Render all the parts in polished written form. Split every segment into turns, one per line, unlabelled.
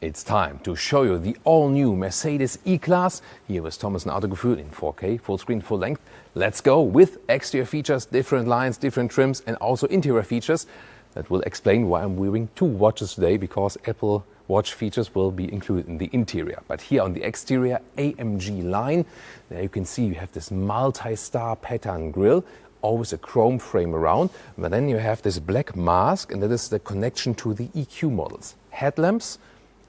It's time to show you the all-new Mercedes E-Class. Here with Thomas and Autogefühl in 4K, full screen, full length. Let's go with exterior features, different lines, different trims, and also interior features. That will explain why I'm wearing two watches today, because Apple Watch features will be included in the interior. But here on the exterior, AMG Line, there you can see you have this multi-star pattern grille, always a chrome frame around, but then you have this black mask, and that is the connection to the EQ models. Headlamps,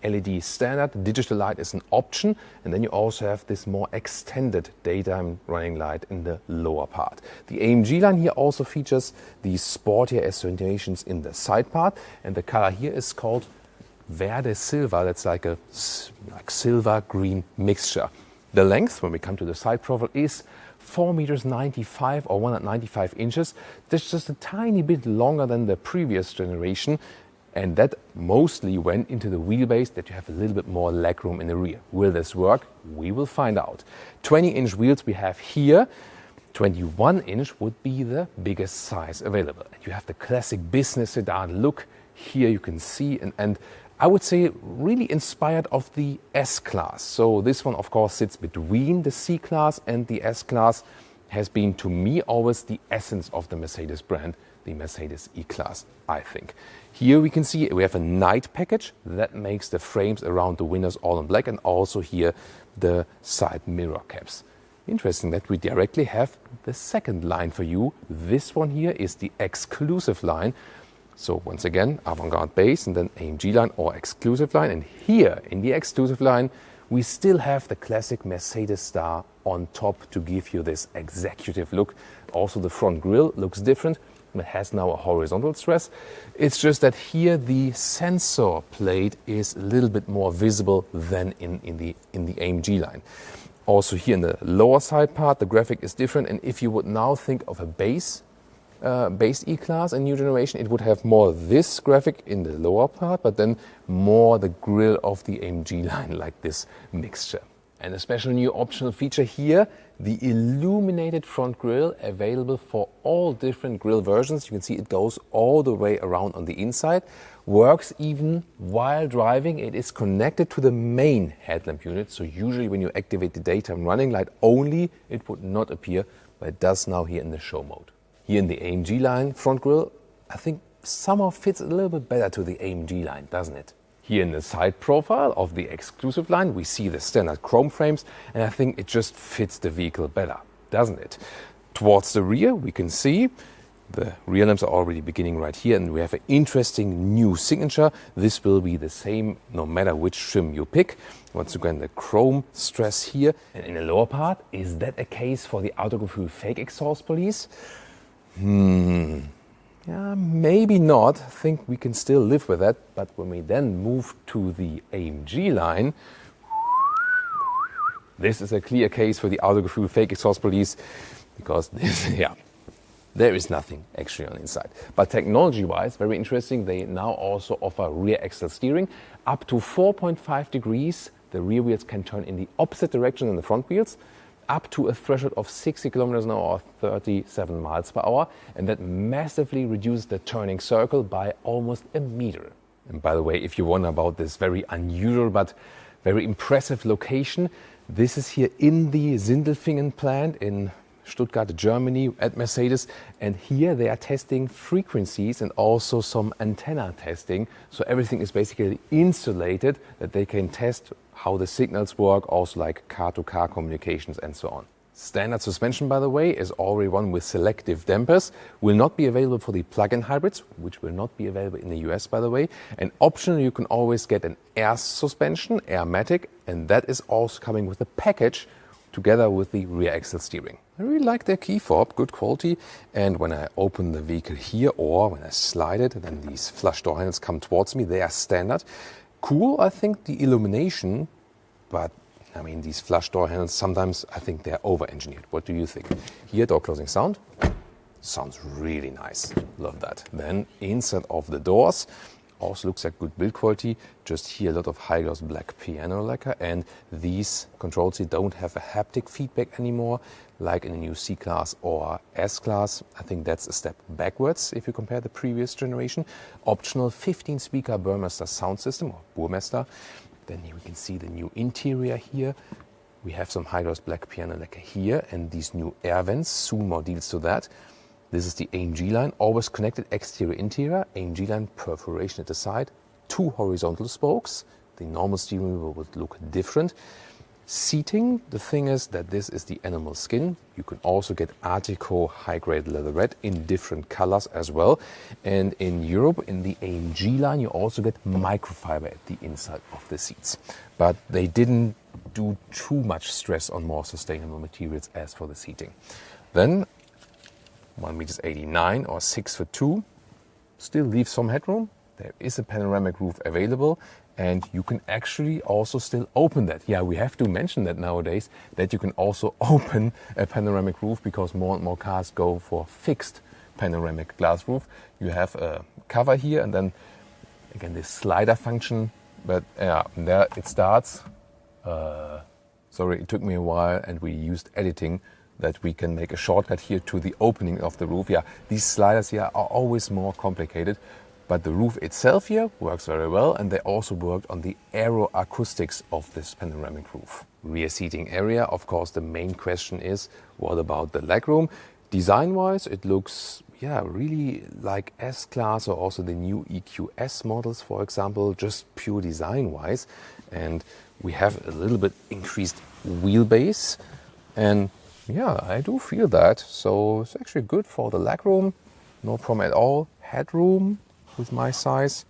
LED standard, digital light is an option, and then you also have this more extended daytime running light in the lower part. The AMG line here also features these sportier accentuations in the side part, and the color here is called Verde Silver. That's like a silver green mixture. The length, when we come to the side profile, is 4.95 meters or 195 inches. That's just a tiny bit longer than the previous generation. And that mostly went into the wheelbase, that you have a little bit more legroom in the rear. Will this work? We will find out. 20-inch wheels we have here. 21-inch would be the biggest size available. And you have the classic business sedan look. Here you can see, and I would say really inspired of the S-Class. So this one, of course, sits between the C-Class and the S-Class. Has been, to me, always the essence of the Mercedes brand, the Mercedes E-Class, I think. Here we can see we have a night package that makes the frames around the windows all in black, and also here the side mirror caps. Interesting that we directly have the second line for you. This one here is the exclusive line. So once again, avant-garde base and then AMG line or exclusive line. And here in the exclusive line, we still have the classic Mercedes star on top to give you this executive look. Also the front grille looks different. It has now a horizontal stress. It's just that here the sensor plate is a little bit more visible than in the AMG line. Also here in the lower side part, the graphic is different. And if you would now think of a base E-Class in new generation, it would have more this graphic in the lower part, but then more the grille of the AMG line, like this mixture. And a special new optional feature here, the illuminated front grille, available for all different grille versions. You can see it goes all the way around on the inside. Works even while driving. It is connected to the main headlamp unit. So usually when you activate the daytime running light only, it would not appear, but it does now here in the show mode. Here in the AMG line front grille, I think somehow fits a little bit better to the AMG line, doesn't it? Here in the side profile of the exclusive line, we see the standard chrome frames, and I think it just fits the vehicle better, doesn't it? Towards the rear, we can see the rear lamps are already beginning right here, and we have an interesting new signature. This will be the same no matter which trim you pick. Once again, the chrome stress here. And in the lower part, is that a case for the Autogefühl fake exhaust police? Yeah, maybe not. I think we can still live with that. But when we then move to the AMG line, this is a clear case for the Autogefühl fake exhaust police, because this, there is nothing actually on the inside. But technology-wise, very interesting, they now also offer rear axle steering. Up to 4.5 degrees, the rear wheels can turn in the opposite direction than the front wheels, up to a threshold of 60 kilometers an hour or 37 miles per hour. And that massively reduces the turning circle by almost a meter. And by the way, if you wonder about this very unusual but very impressive location, this is here in the Sindelfingen plant in Stuttgart, Germany, at Mercedes. And here they are testing frequencies and also some antenna testing. So everything is basically insulated, that they can test how the signals work, also like car-to-car communications and so on. Standard suspension, by the way, is already one with selective dampers. Will not be available for the plug-in hybrids, which will not be available in the US, by the way. And optionally, you can always get an air suspension, Airmatic, and that is also coming with a package together with the rear axle steering. I really like their key fob, good quality. And when I open the vehicle here, or when I slide it, then these flush door handles come towards me. They are standard. Cool, I think, the illumination, but I mean, these flush door handles, sometimes I think they're over-engineered. What do you think? Here, door closing sound. Sounds really nice. Love that. Then inside of the doors, Also looks like good build quality. Just here a lot of high gloss black piano lacquer, and these controls here don't have a haptic feedback anymore like in the new C-Class or S-Class. I think that's a step backwards if you compare the previous generation. Optional 15 speaker Burmester sound system, or Burmester. Then here we can see the new interior here. We have some high gloss black piano lacquer here and these new air vents, soon more deals to that. This is the AMG line, always connected exterior interior, AMG line perforation at the side, 2 horizontal spokes. The normal steering wheel would look different. Seating, the thing is that this is the animal skin. You can also get Artico high-grade leatherette in different colors as well. And in Europe, in the AMG line, you also get microfiber at the inside of the seats. But they didn't do too much stress on more sustainable materials as for the seating. Then 1.89 m or 6'2", still leaves some headroom. There is a panoramic roof available, and you can actually also still open that. Yeah, we have to mention that nowadays, that you can also open a panoramic roof, because more and more cars go for fixed panoramic glass roof. You have a cover here, and then again this slider function, but yeah, there it starts. Sorry, it took me a while, and we used editing that we can make a shortcut here to the opening of the roof. Yeah, these sliders here are always more complicated, but the roof itself here works very well, and they also worked on the aeroacoustics of this panoramic roof. Rear seating area, of course, the main question is, what about the legroom? Design-wise, it looks, yeah, really like S-Class or also the new EQS models, for example, just pure design-wise. And we have a little bit increased wheelbase, and yeah, I do feel that. So it's actually good for the legroom, no problem at all. Headroom with my size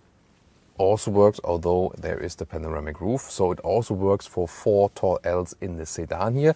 also works, although there is the panoramic roof. So it also works for 4 tall Ls in the sedan here.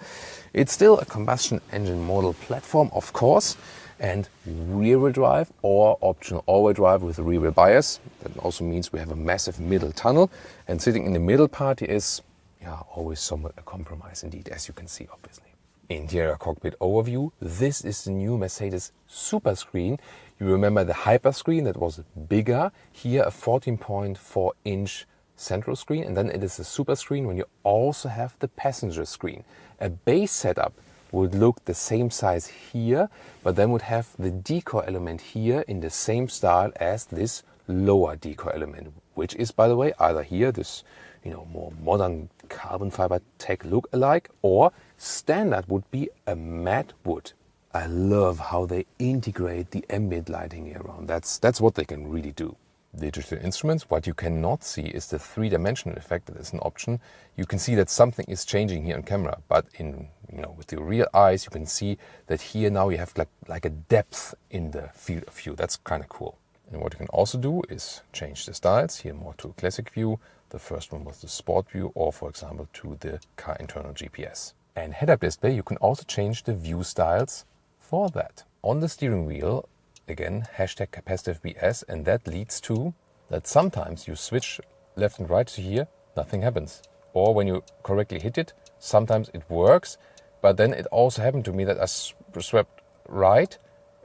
It's still a combustion engine model platform, of course, and rear-wheel drive or optional all-wheel drive with a rear-wheel bias. That also means we have a massive middle tunnel, and sitting in the middle part is, yeah, always somewhat a compromise indeed, as you can see, obviously. Interior cockpit overview. This is the new Mercedes Superscreen. You remember the Hyperscreen that was bigger. Here a 14.4 inch central screen, and then it is a Superscreen when you also have the passenger screen. A base setup would look the same size here, but then would have the decor element here in the same style as this lower decor element, which is, by the way, either here this, you know, more modern carbon fiber tech look alike, or standard would be a matte wood. I love how they integrate the ambient lighting here around. That's what they can really do. Digital instruments. What you cannot see is the 3-dimensional effect that is an option. You can see that something is changing here on camera, but in, you know, with your real eyes, you can see that here now you have like a depth in the field of view. That's kind of cool. And what you can also do is change the styles. Here more to a classic view. The first one was the sport view, or for example to the car internal GPS. And head-up display, you can also change the view styles for that. On the steering wheel, again, hashtag capacitive BS, and that leads to that sometimes you switch left and right to here, nothing happens. Or when you correctly hit it, sometimes it works, but then it also happened to me that I swept right,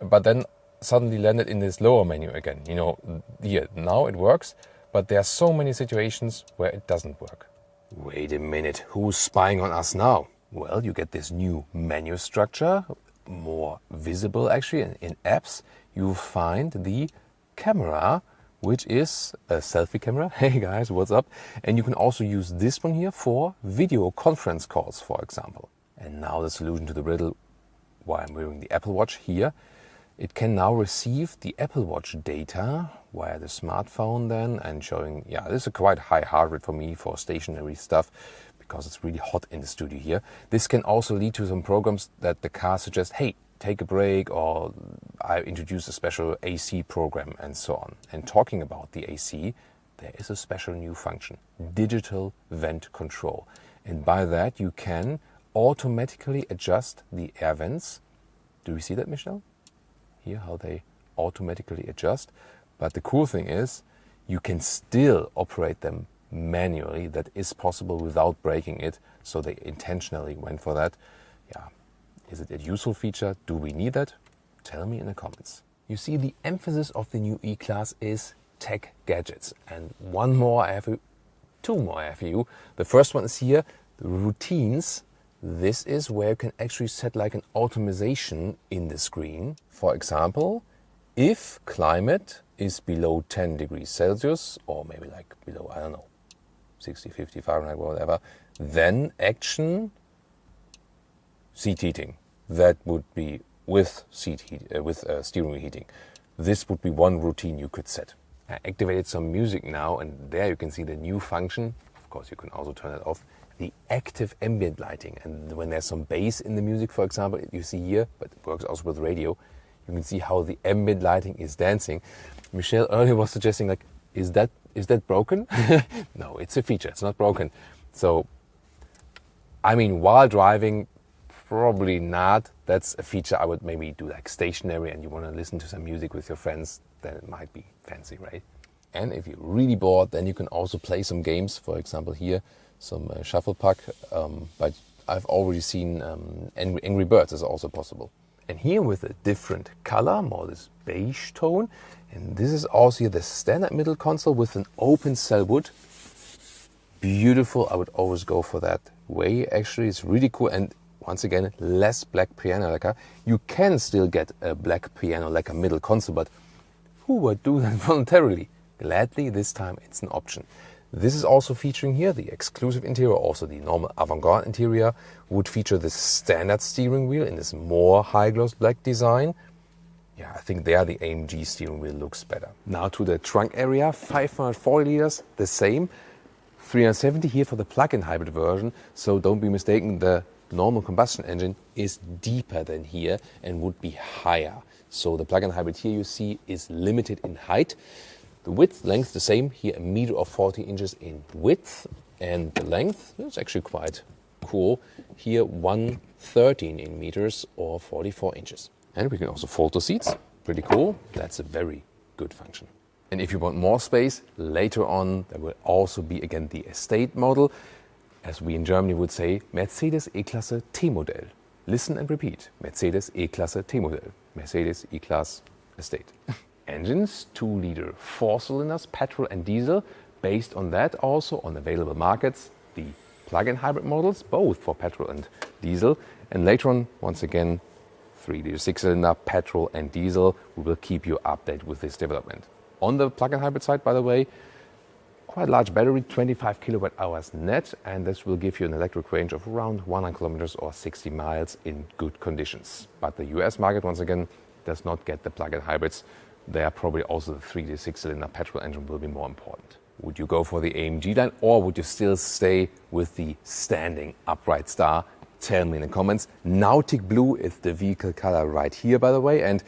but then suddenly landed in this lower menu again. You know, here, now it works, but there are so many situations where it doesn't work. Wait a minute, who's spying on us now? Well, you get this new menu structure, more visible actually. In apps, you find the camera, which is a selfie camera. Hey guys, what's up? And you can also use this one here for video conference calls, for example. And now the solution to the riddle, why I'm wearing the Apple Watch here. It can now receive the Apple Watch data via the smartphone then, and showing, yeah, this is a quite high heart rate for me for stationary stuff, because it's really hot in the studio here. This can also lead to some programs that the car suggests, hey, take a break, or I introduce a special AC program and so on. And talking about the AC, there is a special new function, digital vent control. And by that you can automatically adjust the air vents. Do you see that, Michelle? Here, how they automatically adjust. But the cool thing is, you can still operate them manually. That is possible without breaking it. So they intentionally went for that. Yeah. Is it a useful feature? Do we need that? Tell me in the comments. You see, the emphasis of the new E-Class is tech gadgets. And two more I have for you. The first one is here, the routines. This is where you can actually set like an automation in the screen. For example, if climate is below 10 degrees Celsius, or maybe like below, I don't know, 60, 50 Fahrenheit, whatever, then action seat heating. That would be with steering wheel heating. This would be one routine you could set. I activated some music now, and there you can see the new function. Of course, you can also turn it off. The active ambient lighting. And when there's some bass in the music, for example, you see here, but it works also with radio, you can see how the ambient lighting is dancing. Michelle earlier was suggesting, like, is that broken? No, it's a feature. It's not broken. So, I mean, while driving, probably not. That's a feature I would maybe do like stationary, and you want to listen to some music with your friends, then it might be fancy, right? And if you're really bored, then you can also play some games. For example, here, some shuffle puck. But I've already seen Angry Birds is also possible. And here with a different color, more this beige tone. And this is also here the standard middle console with an open cell wood. Beautiful. I would always go for that way. Actually, it's really cool. And once again, less black piano lacquer. You can still get a black piano lacquer middle console, but who would do that voluntarily? Gladly, this time it's an option. This is also featuring here the exclusive interior, also the normal avant-garde interior would feature the standard steering wheel in this more high-gloss black design. Yeah, I think there the AMG steering wheel looks better. Now to the trunk area, 540 liters, the same. 370 here for the plug-in hybrid version, so don't be mistaken, the normal combustion engine is deeper than here and would be higher. So the plug-in hybrid here you see is limited in height. The width, length the same, here 1 meter or 40 inches in width, and the length is actually quite cool. Here 113 in meters or 44 inches. And we can also fold the seats, pretty cool. That's a very good function. And if you want more space, later on there will also be again the estate model. As we in Germany would say, Mercedes E-Klasse T-Modell. Listen and repeat. Mercedes E-Klasse T-Modell. Mercedes E-Class Estate. Engines, 2-liter 4-cylinders, petrol and diesel. Based on that also on available markets, the plug-in hybrid models, both for petrol and diesel. And later on, once again, 3-liter 6-cylinder, petrol and diesel. We will keep you updated with this development. On the plug-in hybrid side, by the way, quite a large battery, 25 kilowatt hours net, and this will give you an electric range of around 100 kilometers or 60 miles in good conditions. But the US market, once again, does not get the plug-in hybrids. There probably also the 3-liter 6-cylinder petrol engine will be more important. Would you go for the AMG line, or would you still stay with the standing upright star? Tell me in the comments. Nautic Blue is the vehicle color right here, by the way, and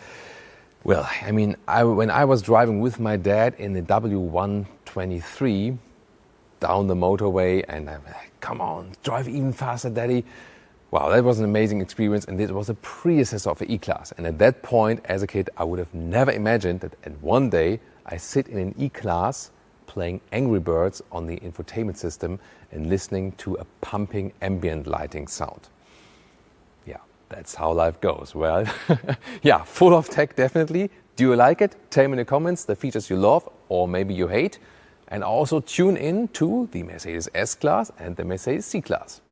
well, I mean, when I was driving with my dad in the W123 down the motorway, and I'm like, come on, drive even faster, Daddy. Wow, that was an amazing experience, and this was a predecessor of the E-Class. And at that point, as a kid, I would have never imagined that at one day I sit in an E-Class playing Angry Birds on the infotainment system and listening to a pumping ambient lighting sound. That's how life goes. Well, yeah, full of tech, definitely. Do you like it? Tell me in the comments the features you love or maybe you hate. And also tune in to the Mercedes S-Class and the Mercedes C-Class.